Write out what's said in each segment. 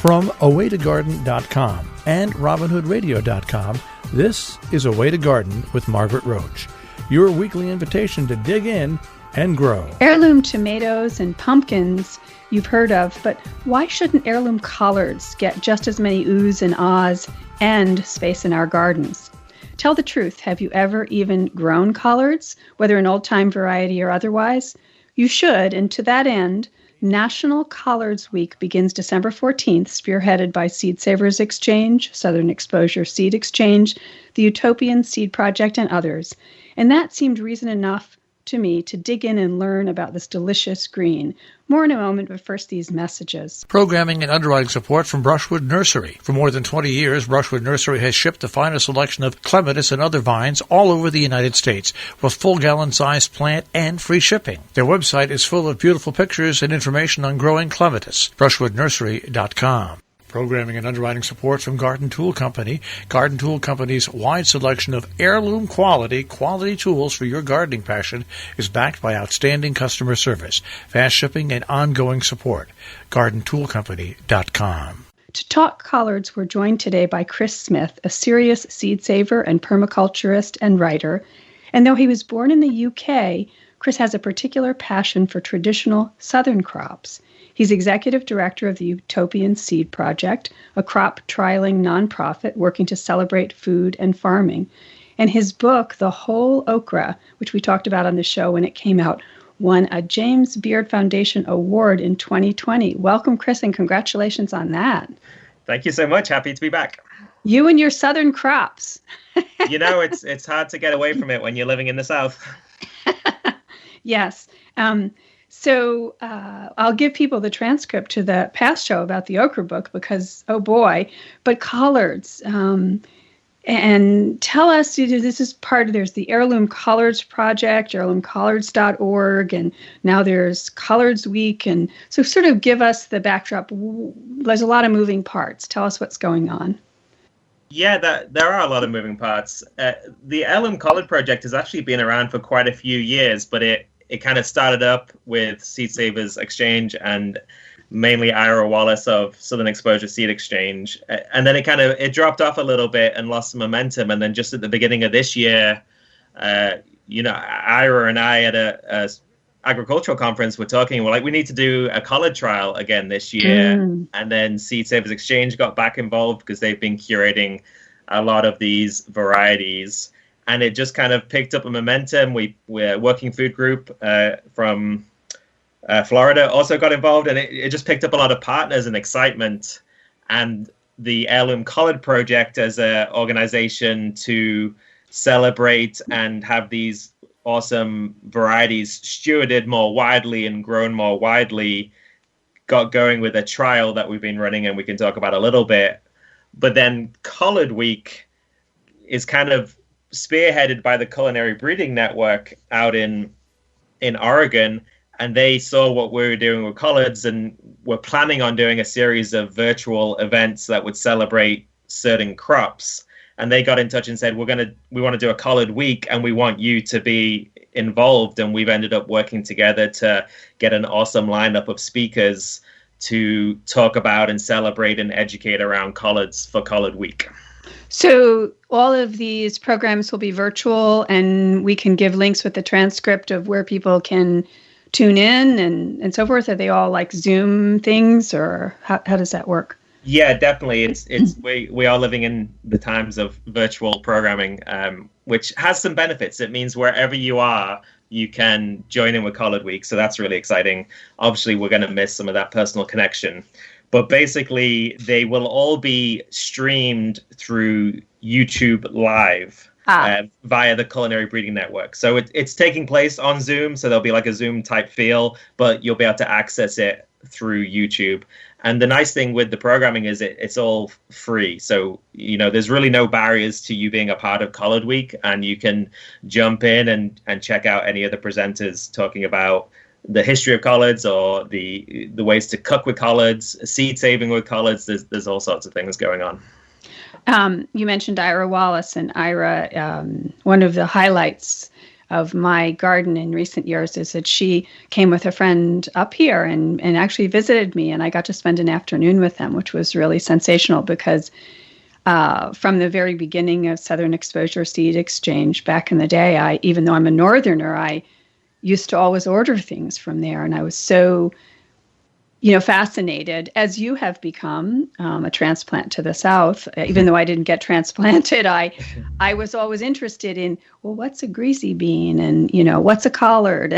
From awaytogarden.com and robinhoodradio.com, this is A Way to Garden with Margaret Roach, your weekly invitation to dig in and grow. Heirloom tomatoes and pumpkins you've heard of, but why shouldn't heirloom collards get just as many oohs and ahs and space in our gardens? Tell the truth, have you ever even grown collards, whether an old-time variety or otherwise? You should, and to that end, National Collards Week begins December 14th, spearheaded by Seed Savers Exchange, Southern Exposure Seed Exchange, the Utopian Seed Project, and others. And that seemed reason enough to me to dig in and learn about this delicious green. More in a moment, but first these messages. Programming and underwriting support from Brushwood Nursery. For more than 20 years, Brushwood Nursery has shipped the finest selection of clematis and other vines all over the United States, with full gallon-sized plant and free shipping. Their website is full of beautiful pictures and information on growing clematis. BrushwoodNursery.com. Programming and underwriting support from Garden Tool Company. Garden Tool Company's wide selection of heirloom quality tools for your gardening passion is backed by outstanding customer service, fast shipping, and ongoing support. GardenToolCompany.com. To talk collards, we're joined today by Chris Smith, a serious seed saver and permaculturist and writer. And though he was born in the UK, Chris has a particular passion for traditional Southern crops. He's executive director of the Utopian Seed Project, a crop trialing nonprofit working to celebrate food and farming. And his book, The Whole Okra, which we talked about on the show when it came out, won a James Beard Foundation Award in 2020. Welcome, Chris, and congratulations on that. Thank you so much. Happy to be back. You and your Southern crops. You know, it's hard to get away from it when you're living in the South. Yes. So I'll give people the transcript to the past show about the okra book because, oh boy, but collards. And tell us, this is part of, there's the Heirloom Collards Project, heirloomcollards.org, and now there's Collards Week. And so sort of give us the backdrop. There's a lot of moving parts. Tell us what's going on. Yeah, there are a lot of moving parts. The Heirloom Collard Project has actually been around for quite a few years, but it kind of started up with Seed Savers Exchange and mainly Ira Wallace of Southern Exposure Seed Exchange. And then it dropped off a little bit and lost some momentum. And then just at the beginning of this year, Ira and I at a agricultural conference were talking, we're like, we need to do a collard trial again this year. And then Seed Savers Exchange got back involved because they've been curating a lot of these varieties. And it just kind of picked up a momentum. We're working food group from Florida also got involved, and it just picked up a lot of partners and excitement. And the Heirloom Collard Project as an organization to celebrate and have these awesome varieties stewarded more widely and grown more widely got going with a trial that we've been running, and we can talk about a little bit. But then Collard Week is kind of spearheaded by the Culinary Breeding Network out in Oregon, and they saw what we were doing with collards and were planning on doing a series of virtual events that would celebrate certain crops. And they got in touch and said, we want to do a collard week and we want you to be involved. And we've ended up working together to get an awesome lineup of speakers to talk about and celebrate and educate around collards for Collard Week. So all of these programs will be virtual, and we can give links with the transcript of where people can tune in and so forth. Are they all like Zoom things, or how does that work? Yeah, definitely. We are living in the times of virtual programming, which has some benefits. It means wherever you are, you can join in with Collard Week. So that's really exciting. Obviously, we're going to miss some of that personal connection. But basically, they will all be streamed through YouTube Live via the Culinary Breeding Network. So it's taking place on Zoom. So there'll be like a Zoom type feel, but you'll be able to access it through YouTube. And the nice thing with the programming is it's all free. So, there's really no barriers to you being a part of Collard Week. And you can jump in and check out any of the presenters talking about the history of collards or the ways to cook with collards, seed saving with collards. There's all sorts of things going on. You mentioned Ira Wallace, and Ira, one of the highlights of my garden in recent years is that she came with a friend up here and actually visited me, and I got to spend an afternoon with them, which was really sensational because from the very beginning of Southern Exposure Seed Exchange back in the day, even though I'm a northerner, I used to always order things from there, and I was so fascinated, as you have become a transplant to the South. Even though I didn't get transplanted, I was always interested in, well, what's a greasy bean, and what's a collard,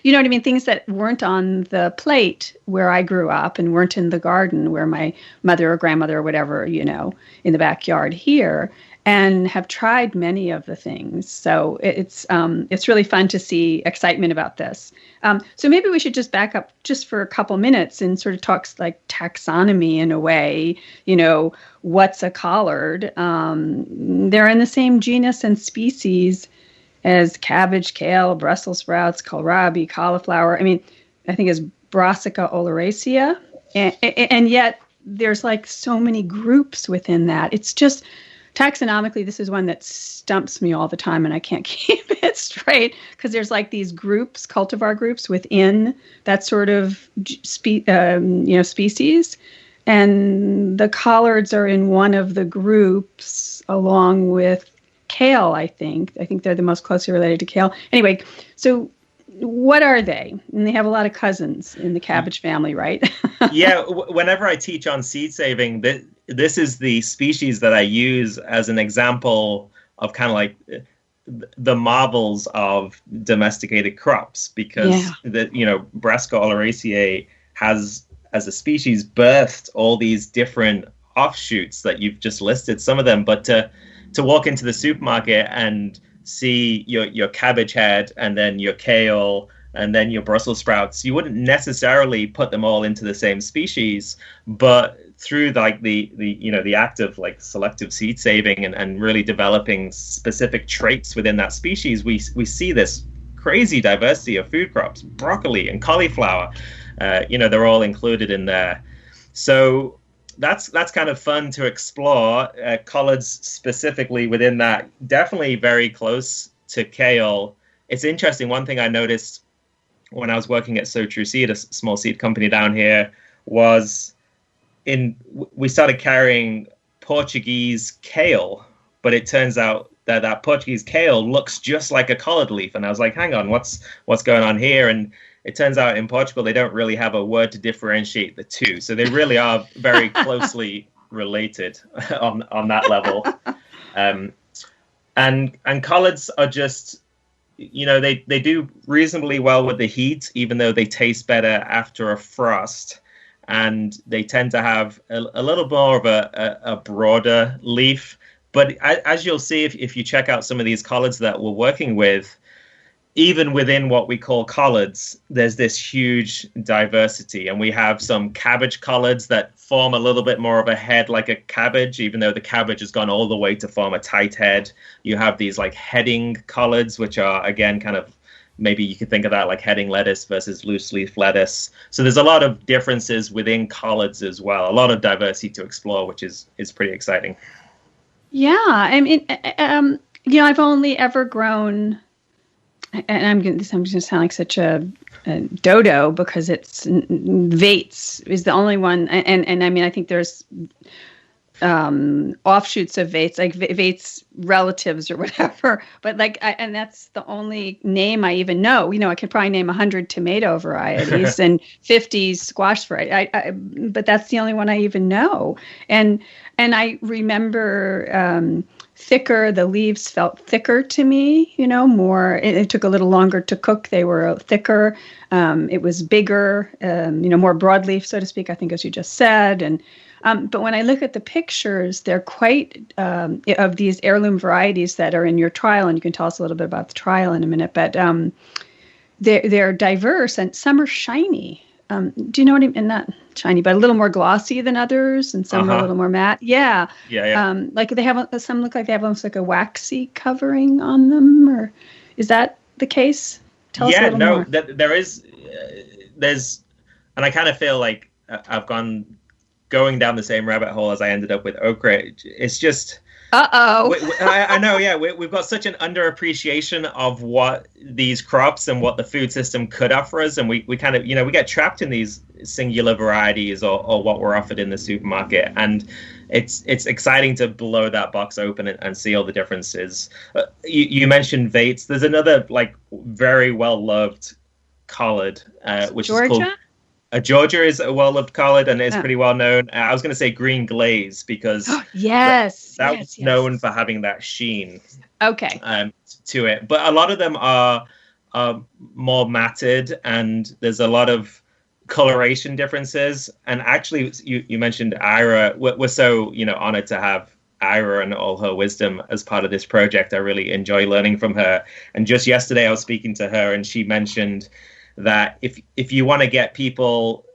you know what I mean? Things that weren't on the plate where I grew up and weren't in the garden where my mother or grandmother or whatever, in the backyard here. And have tried many of the things. So it's really fun to see excitement about this. So maybe we should just back up just for a couple minutes and sort of talk like taxonomy in a way. What's a collard? They're in the same genus and species as cabbage, kale, Brussels sprouts, kohlrabi, cauliflower. I mean, I think it's Brassica oleracea. And yet there's like so many groups within that. It's just... Taxonomically, this is one that stumps me all the time, and I can't keep it straight because there's like these groups, cultivar groups within that sort of species, and the collards are in one of the groups along with kale. I think they're the most closely related to kale. Anyway, so what are they? And they have a lot of cousins in the cabbage family, right? Yeah. Whenever I teach on seed saving, this is the species that I use as an example of kind of like the marvels of domesticated crops, because Brassica oleracea has, as a species, birthed all these different offshoots that you've just listed some of them. But to walk into the supermarket and see your cabbage head and then your kale and then your Brussels sprouts, you wouldn't necessarily put them all into the same species, but through like the act of like selective seed saving and really developing specific traits within that species, we see this crazy diversity of food crops. Broccoli and cauliflower, they're all included in there. So that's kind of fun to explore. Collards specifically within that, definitely very close to kale. It's interesting. One thing I noticed when I was working at So True Seed, a small seed company down here, was we started carrying Portuguese kale, but it turns out that Portuguese kale looks just like a collard leaf. And I was like, hang on, what's going on here? And it turns out in Portugal, they don't really have a word to differentiate the two. So they really are very closely related on that level. And collards are just, they do reasonably well with the heat, even though they taste better after a frost. And they tend to have a little more of a broader leaf. But as you'll see, if you check out some of these collards that we're working with, even within what we call collards, there's this huge diversity. And we have some cabbage collards that form a little bit more of a head like a cabbage, even though the cabbage has gone all the way to form a tight head. You have these like heading collards, which are, again, kind of, maybe you could think of that like heading lettuce versus loose leaf lettuce. So there's a lot of differences within collards as well. A lot of diversity to explore, which is pretty exciting. Yeah. I mean, I've only ever grown... And I'm going to sound like such a dodo because it's Vates is the only one. And I mean, I think there's offshoots of Vates, like Vates relatives or whatever. But and that's the only name I even know. I could probably name 100 tomato varieties and 50 squash varieties. But that's the only one I even know. And I remember... the leaves felt thicker to me, more. It took a little longer to cook. They were thicker. It was bigger, more broadleaf, so to speak, I think, as you just said. And but when I look at the pictures, they're quite of these heirloom varieties that are in your trial, and you can tell us a little bit about the trial in a minute. But they're diverse, and some are shiny. Do you know what I mean? Not shiny, but a little more glossy than others, and some are a little more matte. Yeah. Like they have some look like they have almost like a waxy covering on them, or is that the case? Tell us a little more. There's, and I kind of feel like I've going down the same rabbit hole as I ended up with okra. It's just Uh-oh. I know, yeah. We've got such an underappreciation of what these crops and what the food system could offer us. And we kind of, we get trapped in these singular varieties or what we're offered in the supermarket. And it's exciting to blow that box open and see all the differences. You mentioned Vates. There's another, very well-loved collard, which Georgia? is called... Georgia is a well-loved collard and is pretty well known. I was going to say green glaze because yes, that was known for having that sheen. Okay. To it, but a lot of them are more matted, and there's a lot of coloration differences. And actually, you mentioned Ira. We're so honored to have Ira and all her wisdom as part of this project. I really enjoy learning from her. And just yesterday, I was speaking to her, and she mentioned that if you want to get people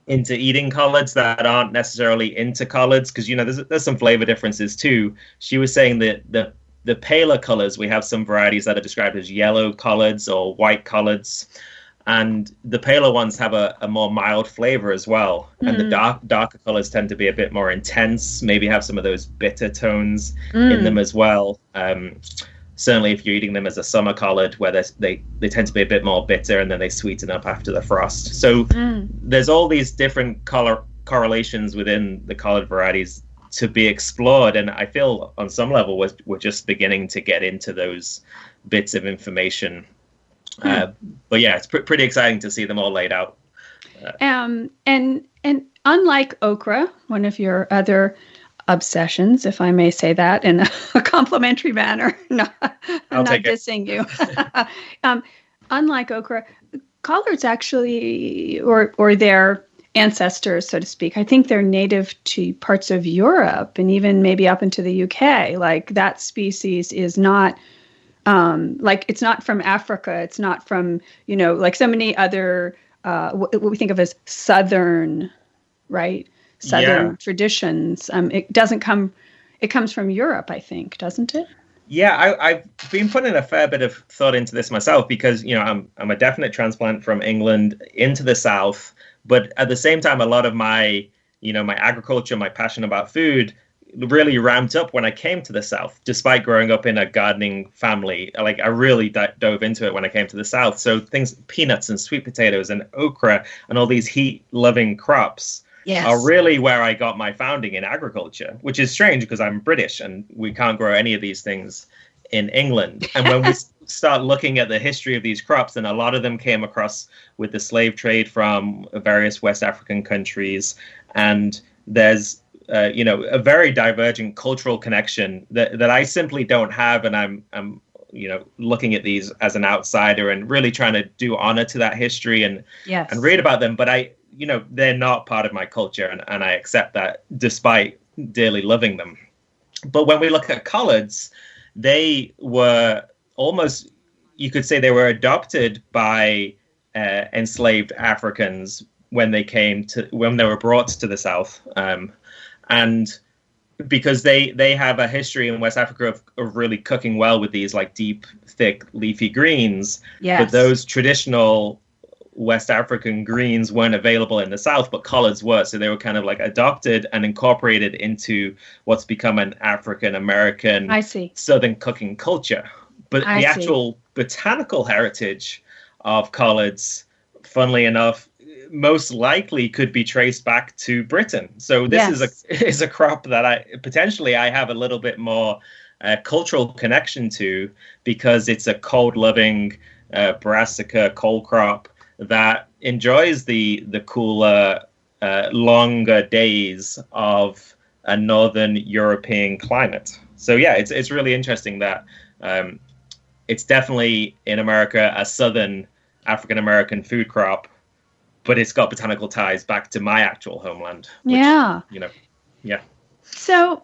into eating collards that aren't necessarily into collards, because there's some flavor differences too. She was saying that the paler colors, we have some varieties that are described as yellow collards or white collards, and the paler ones have a more mild flavor as well. And the darker colors tend to be a bit more intense, maybe have some of those bitter tones in them as well. Certainly if you're eating them as a summer collard, where they tend to be a bit more bitter and then they sweeten up after the frost. So there's all these different correlations within the collard varieties to be explored. And I feel on some level we're just beginning to get into those bits of information. But yeah, it's pretty exciting to see them all laid out. And unlike okra, one of your other obsessions, if I may say that in a complimentary manner. No, I'm not dissing you. Unlike okra, collards actually, or their ancestors, so to speak, I think they're native to parts of Europe and even maybe up into the UK. Like that species is not, it's not from Africa. It's not from, like so many other, what we think of as southern, right? Southern traditions. It comes from Europe, I think, doesn't it? Yeah, I've been putting a fair bit of thought into this myself because, I'm a definite transplant from England into the South. But at the same time, a lot of my, my agriculture, my passion about food really ramped up when I came to the South, despite growing up in a gardening family. I really dove into it when I came to the South. So peanuts and sweet potatoes and okra and all these heat-loving crops are really where I got my founding in agriculture, which is strange because I'm British and we can't grow any of these things in England. And when we start looking at the history of these crops, and a lot of them came across with the slave trade from various West African countries, and there's a very divergent cultural connection that I simply don't have, and I'm looking at these as an outsider and really trying to do honor to that history and read about them, but they're not part of my culture, and I accept that despite dearly loving them. But when we look at collards, they were almost, you could say they were adopted by enslaved Africans when they were brought to the South. And because they have a history in West Africa of really cooking well with these deep, thick, leafy greens. Yes. But those traditional West African greens weren't available in the South, but collards were. So they were kind of adopted and incorporated into what's become an African American Southern cooking culture. But the actual botanical heritage of collards, funnily enough, most likely could be traced back to Britain. So this is a crop that I have a little bit more cultural connection to, because it's a cold-loving brassica coal crop that enjoys the cooler, longer days of a northern European climate. So yeah, it's really interesting that it's definitely in America a southern African American food crop, but it's got botanical ties back to my actual homeland. Which, So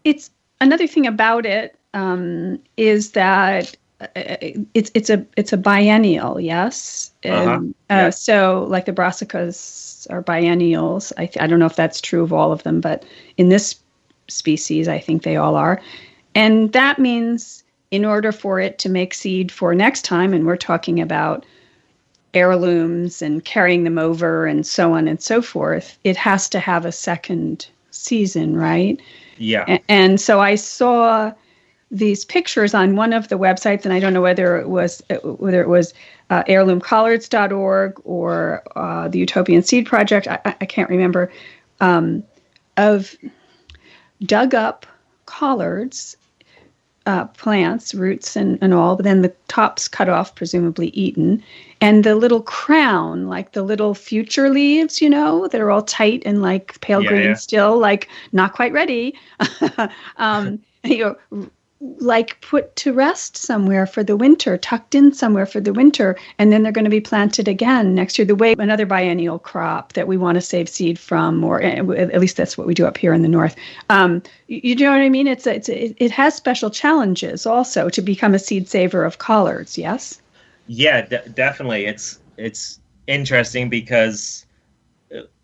it's another thing about it is that it's a biennial, yes. So like the brassicas are biennials. I don't know if that's true of all of them, but in this species, I think they all are. And that means in order for it to make seed for next time, and we're talking about heirlooms and carrying them over and so on and so forth, it has to have a second season, right? Yeah. And so I saw these pictures on one of the websites, and I don't know whether it was heirloomcollards.org or the Utopian Seed Project. I can't remember, of dug up collards, plants, roots and all, but then the tops cut off, presumably eaten, and the little crown, like the little future leaves, that are all tight and like pale green still, like not quite ready, like put to rest somewhere for the winter, tucked in somewhere for the winter, and then they're going to be planted again next year. The way another biennial crop that we want to save seed from, or at least that's what we do up here in the north. You know what I mean? It has special challenges also to become a seed saver of collards. Yes. Yeah, definitely. It's interesting because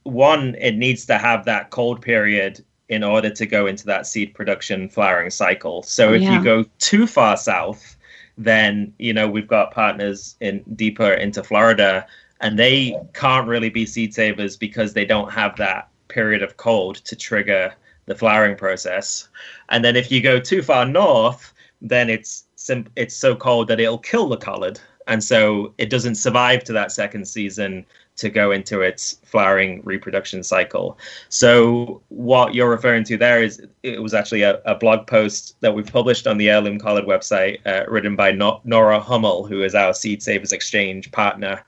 one, it needs to have that cold period in order to go into that seed production flowering cycle. So if you go too far south, then, we've got partners deeper into Florida, and they can't really be seed savers because they don't have that period of cold to trigger the flowering process. And then if you go too far north, then it's so cold that it'll kill the collard. And so it doesn't survive to that second season to go into its flowering reproduction cycle. So what you're referring to there it was actually a blog post that we've published on the Heirloom Collard website, written by Nora Hummel, who is our Seed Savers Exchange partner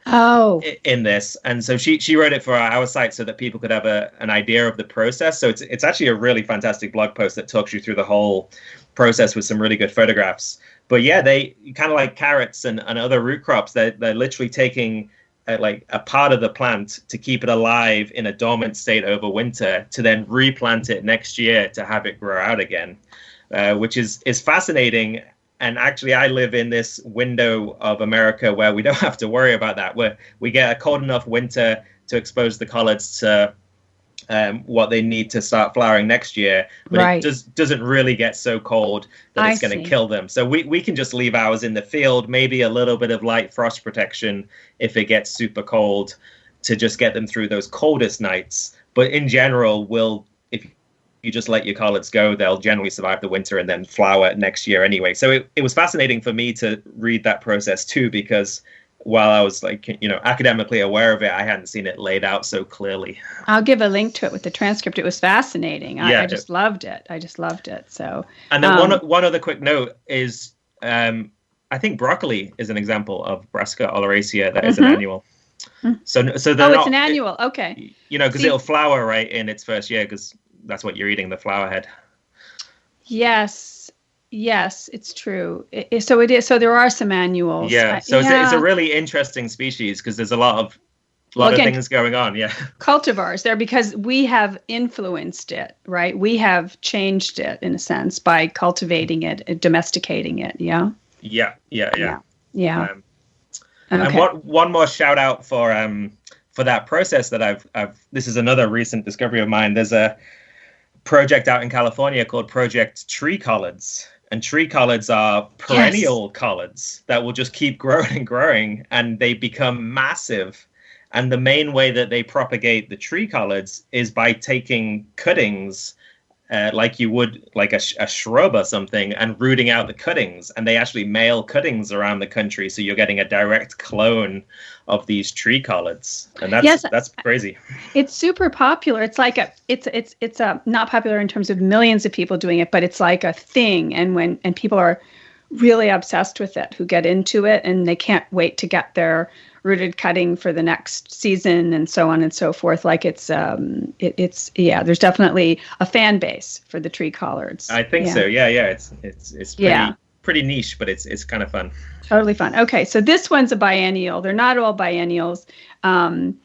in this. And so she wrote it for our site so that people could have an idea of the process. So it's actually a really fantastic blog post that talks you through the whole process with some really good photographs. But yeah, they kind of like carrots and other root crops, they're literally taking like a part of the plant to keep it alive in a dormant state over winter, to then replant it next year to have it grow out again, which is fascinating. And actually, I live in this window of America where we don't have to worry about that, where we get a cold enough winter to expose the collards to what they need to start flowering next year, but it doesn't really get so cold that it's going to kill them. So we can just leave ours in the field, maybe a little bit of light frost protection if it gets super cold, to just get them through those coldest nights. But in general, if you just let your collards go, they'll generally survive the winter and then flower next year anyway. So it was fascinating for me to read that process too, because while I was academically aware of it, I hadn't seen it laid out so clearly. I'll give a link to it with the transcript. It was fascinating. I just loved it. So, and then one other quick note is, I think broccoli is an example of Brassica oleracea that is an annual. So it's an annual. Okay. Because it'll flower right in its first year, because that's what you're eating, the flower head. Yes, it's true. So it is. So there are some annuals. Yeah. So it's a really interesting species because there's a lot of things going on. Yeah. Cultivars there because we have influenced it, right? We have changed it in a sense by cultivating it, domesticating it. Yeah. Yeah. Okay. And one more shout out for that process that I've. This is another recent discovery of mine. There's a project out in California called Project Tree Collards. And tree collards are perennial collards that will just keep growing and growing, and they become massive. And the main way that they propagate the tree collards is by taking cuttings, like you would like a shrub or something, and rooting out the cuttings. And they actually mail cuttings around the country, so you're getting a direct clone of these tree collards, and that's crazy. It's super popular. It's like it's not popular in terms of millions of people doing it, but it's like a thing. And people are really obsessed with it, who get into it, and they can't wait to get their rooted cutting for the next season, and so on and so forth. Like it's there's definitely a fan base for the tree collards. I think so. Yeah. It's pretty niche, but it's kind of fun. Totally fun. Okay, so this one's a biennial. They're not all biennials. And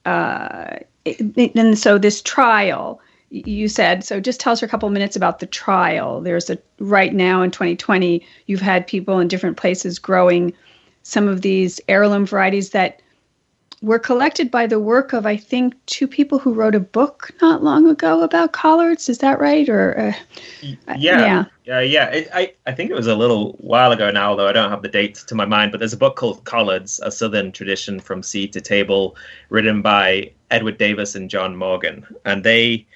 so this trial, you said, so just tell us for a couple of minutes about the trial. Right now in 2020, you've had people in different places growing some of these heirloom varieties that were collected by the work of, I think, two people who wrote a book not long ago about collards. Is that right? Or Yeah. I think it was a little while ago now, although I don't have the date to my mind. But there's a book called Collards, A Southern Tradition from Seed to Table, written by Edward Davis and John Morgan. And they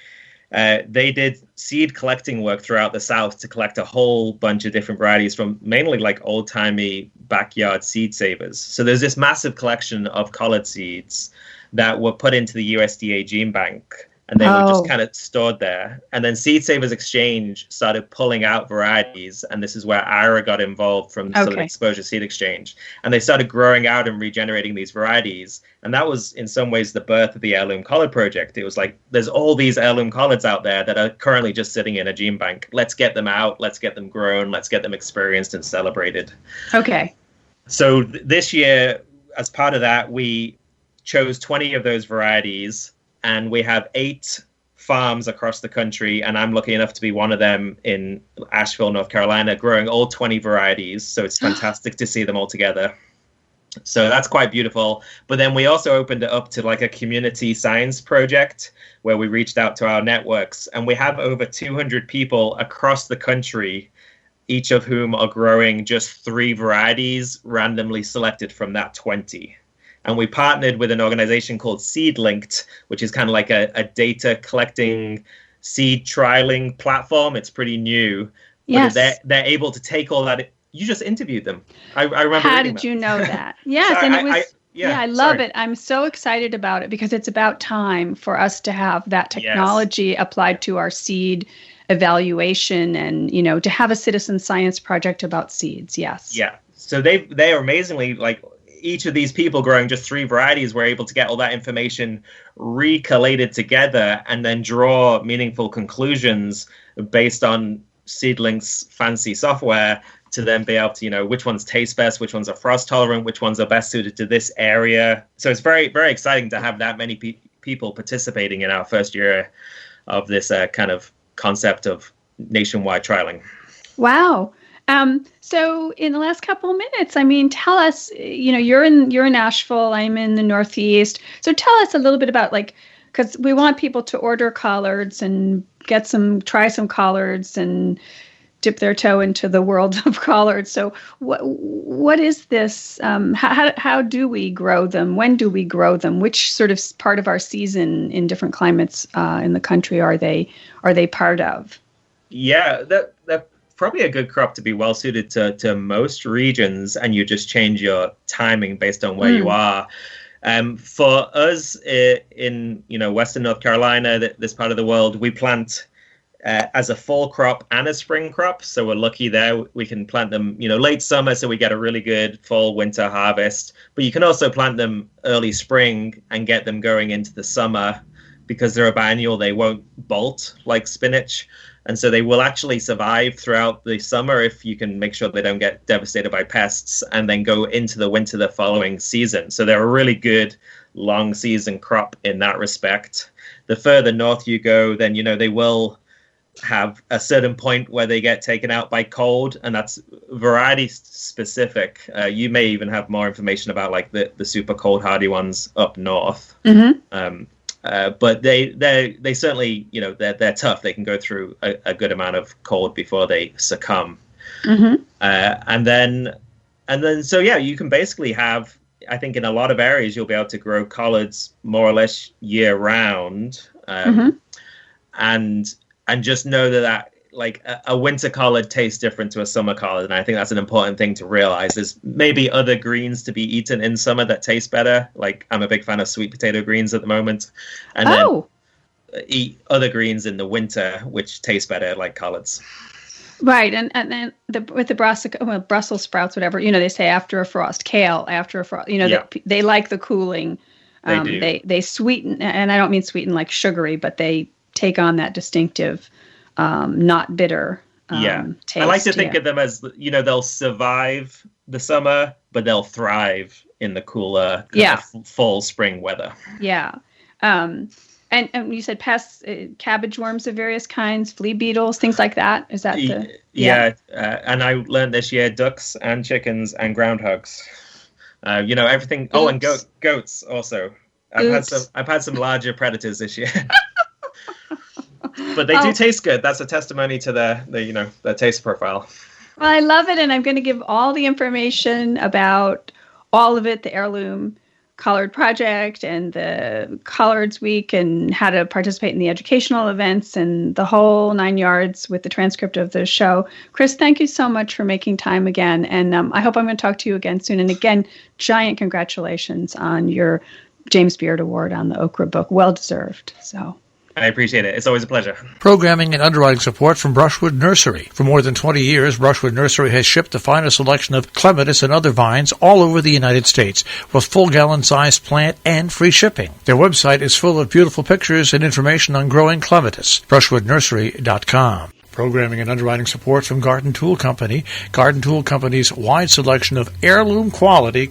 they did seed collecting work throughout the South to collect a whole bunch of different varieties from mainly like old-timey backyard seed savers. So there's this massive collection of collard seeds that were put into the USDA gene bank, and they were just kind of stored there. And then Seed Savers Exchange started pulling out varieties, and this is where IRA got involved from sort of Exposure Seed Exchange. And they started growing out and regenerating these varieties. And that was, in some ways, the birth of the Heirloom Collard Project. It was like, there's all these heirloom collards out there that are currently just sitting in a gene bank. Let's get them out. Let's get them grown. Let's get them experienced and celebrated. Okay. So this year, as part of that, we chose 20 of those varieties. And we have 8 farms across the country, and I'm lucky enough to be one of them in Asheville, North Carolina, growing all 20 varieties. So it's fantastic to see them all together. So that's quite beautiful. But then we also opened it up to like a community science project where we reached out to our networks, and we have over 200 people across the country, each of whom are growing just 3 varieties randomly selected from that 20. And we partnered with an organization called SeedLinked, which is kind of like a data collecting seed trialing platform. It's pretty new. Yes. But they're able to take all that. You just interviewed them. I remember. How did you know that? Yes, so and it was. I love sorry. it. I'm so excited about it because it's about time for us to have that technology applied to our seed evaluation, and to have a citizen science project about seeds. Yes. Yeah. So they are amazingly like. Each of these people growing just 3 varieties were able to get all that information recollated together and then draw meaningful conclusions based on SeedLink's fancy software to then be able to, which ones taste best, which ones are frost tolerant, which ones are best suited to this area. So it's very, very exciting to have that many people participating in our first year of this kind of concept of nationwide trialing. Wow. So in the last couple of minutes, tell us, you're in Nashville, I'm in the Northeast. So tell us a little bit about because we want people to order collards and try some collards and dip their toe into the world of collards. So what is this? How do we grow them? When do we grow them? Which sort of part of our season in different climates in the country are they part of? Yeah, that probably a good crop to be well suited to most regions, and you just change your timing based on where you are. For us in Western North Carolina, this part of the world, we plant as a fall crop and a spring crop. So we're lucky there. We can plant them late summer, so we get a really good fall winter harvest. But you can also plant them early spring and get them going into the summer. Because they're a biennial, they won't bolt like spinach. And so they will actually survive throughout the summer if you can make sure they don't get devastated by pests, and then go into the winter the following season. So they're a really good long season crop in that respect. The further north you go, then, they will have a certain point where they get taken out by cold, and that's variety specific. You may even have more information about like the super cold hardy ones up north. Mm-hmm. But they certainly, they're tough. They can go through a good amount of cold before they succumb. Mm-hmm. And then, so yeah, you can basically have, I think in a lot of areas, you'll be able to grow collards more or less year round. And just know that like a winter collard tastes different to a summer collard. And I think that's an important thing to realize. There's maybe other greens to be eaten in summer that taste better. Like I'm a big fan of sweet potato greens at the moment. And then eat other greens in the winter, which taste better like collards. Right. And then with the Brussels sprouts, whatever, they say after a frost, kale after a frost, they like the cooling. They sweeten, and I don't mean sweeten like sugary, but they take on that distinctive not bitter taste. I like to think of them as, they'll survive the summer, but they'll thrive in the cooler fall, spring weather. Yeah. And you said pests, cabbage worms of various kinds, flea beetles, things like that. Is that the... Yeah. And I learned this year, ducks and chickens and groundhogs. Everything. Oops. Oh, and goats also. I've had some larger predators this year. But they do taste good. That's a testimony to their taste profile. Well, I love it, and I'm going to give all the information about all of it, the Heirloom Collard Project and the Collards Week and how to participate in the educational events and the whole 9 yards with the transcript of the show. Chris, thank you so much for making time again. And I hope I'm going to talk to you again soon. And again, giant congratulations on your James Beard Award on the Okra book. Well deserved. So I appreciate it. It's always a pleasure. Programming and underwriting support from Brushwood Nursery. For more than 20 years, Brushwood Nursery has shipped the finest selection of clematis and other vines all over the United States with full gallon-sized plant and free shipping. Their website is full of beautiful pictures and information on growing clematis. BrushwoodNursery.com. Programming and underwriting support from Garden Tool Company. Garden Tool Company's wide selection of heirloom quality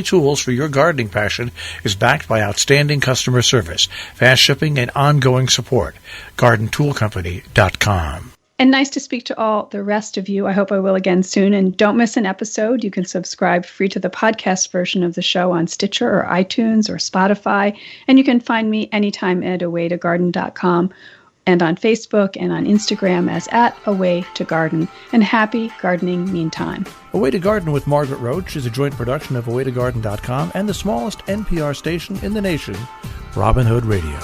tools for your gardening passion is backed by outstanding customer service, fast shipping, and ongoing support. GardenToolCompany.com. And nice to speak to all the rest of you. I hope I will again soon. And don't miss an episode. You can subscribe free to the podcast version of the show on Stitcher or iTunes or Spotify. And you can find me anytime at awaytogarden.com. and on Facebook and on Instagram as @awaytogarden. And happy gardening meantime. Away to Garden with Margaret Roach is a joint production of awaytogarden.com and the smallest NPR station in the nation, Robin Hood Radio.